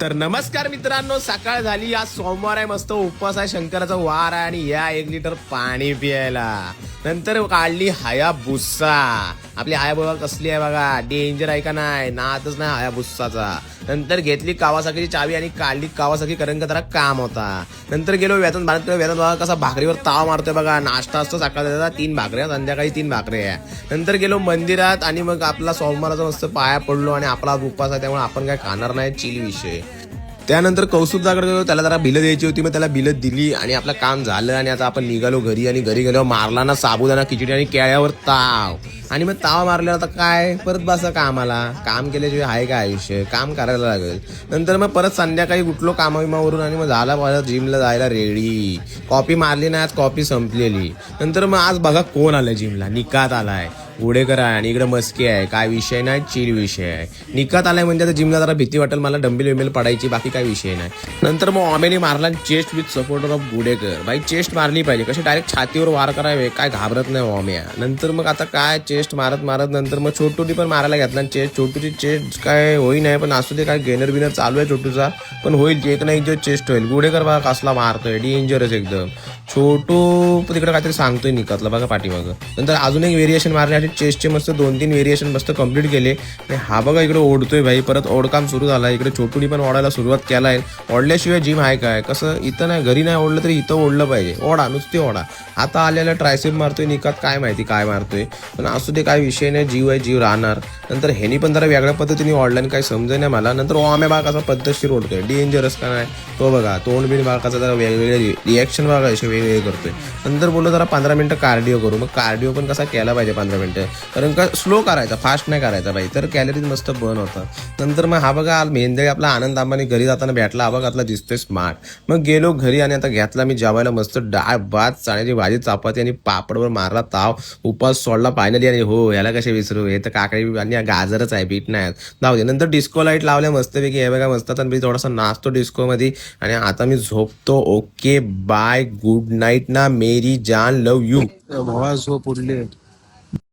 तर नमस्कार मित्रांनो, सकाळ झाली. आज सोमवार आहे, मस्त उपवास आहे, शंकराचा वार आहे आणि या 1 लिटर पाणी प्यायला. नंतर काढली हायाबुसा. आपली हायाबुसा कसली आहे बघा, डेंजर आहे का नाही, नातच नाही हायाबुसाचा. नंतर घेतली कावासाकीची चावी आणि काढली कावासाकी, कारण का जरा काम होता. नंतर गेलो वेतन भारत. वेतन बघा कसा भाकरीवर ताव मारतोय बघा. नाश्ता असतो सकाळचा 3 भाकऱ्या, संध्याकाळी 3 भाकऱ्या. नंतर गेलो मंदिरात आणि मग आपला सोमवाराचा मस्त पाया पडलो आणि आपला उपवास आहे त्यामुळे आपण काय खाणार नाही, चिल विषय. त्यानंतर कौस्तुभदाकडे गेलो, त्याला जरा बिलं द्यायची होती, मग त्याला बिलं दिली आणि आपलं काम झालं. आणि आता आपण निघालो घरी आणि घरी गेलो, मारला ना साबुदाणा खिचडी आणि केळ्यावर ताव. आणि मग ताव मारल्यावर आता काय परत बसा कामाला. काम केल्याशिवाय आहे का आयुष्य, काम करायला लागेल. नंतर मग परत संध्याकाळी उठलो कामाविमावरून आणि मग झाला परत जिमला जायला रेडी. कॉपी मारली नाही आज, कॉपी संपलेली. नंतर मग आज बघा कोण आलाय जिमला, निकात आलाय. गुडेकर आहे आणि इकडे मस्के आहे, काय विषय नाही, चिल विषय आहे. निकात आलाय म्हणजे आता जिमला जरा भीती वाटेल मला, डंबेल विंबेल पडायची, बाकी काय विषय नाही. नंतर मग ऑमेने मारला chest with supporter of Gudekar. बाई चेस्ट मारली पाहिजे, कशी डायरेक्ट छातीवर वार करावे, काय घाबरत नाही ऑम्या. नंतर मग आता काय चेस्ट मारत मारत नंतर मग छोटूटी पण मारायला घेतला. चेस्ट छोटूची चेस्ट काय होई नाही, पण असू दे, काय गेनर बिनर चालू आहे छोटूचा, पण होईल एक ना एक जो चेस्ट होईल. गुडेकर बघा कसला मारतोय, डेंजरस एकदम. छोटू तिकडे काहीतरी सांगतोय निकातला बघा पाठीमागं. नंतर अजून एक व्हेरिएशन मारले, चेस्टचे मस्त 2-3 व्हेरिएशन मस्त कंप्लीट केले. आणि हा बघा इकडे ओढतोय भाई, परत ओढकाम सुरू झाला. इकडे छोटूनी पण ओढायला सुरुवात केलाय. ओढल्याशिवाय जिम आहे काय, कसं इथं नाही, घरी नाही ओढलं तरी इथं ओढलं पाहिजे. ओढा, नुसते ओढा. आता आलेला ट्रायसेप मारतोय निकात, काय माहिती काय मारतोय, पण असू दे, काय विषय नाही, जीव आहे, जीव राहणार. नंतर ह्यानी पण जरा वेगळ्या पद्धतीने ओढला आणि काही समजे नाही मला. नंतर ओम्या बघा कसा पद्धतशीर ओढतोय, डेंजरस का नाही तो बघा. तोंड बिन बघा कसा जरा वेगवेगळे रिॲक्शन बघा असे वेगवेगळे करतोय. नंतर बोललो जरा 15 मिनिटं कार्डिओ करू. मग कार्डिओ पण कसा केला पाहिजे 15 मिनिटं, कारण का स्लो करायचा, फास्ट नाही करायचा बाई, तर कॅलरीज मस्त बर्न होतात. नंतर मग हा बघा मेंदळी आपला आनंद अंबानी घरी जाताना भेटला. हा बघा आपला दिसतोय स्मार्ट. मग गेलो घरी आणि आता घेतला मी जेवायला मस्त डाळ भात, चण्याची भाजी, चपाती आणि पापडवर मारला ताव. उपास सोडला फायनली. आणि हो याला कसे विसरू, हे तर काकडी आणि गाजरच आहे, बीट नाही जाऊ दे. नंतर डिस्को लाईट लावल्या मस्तपैकी, हे बघा मस्त. तर मी थोडासा नाचतो डिस्को मध्ये आणि आता मी झोपतो. ओके बाय, गुड नाईट ना मेरी जान, लव यू. भावा झोप उडले.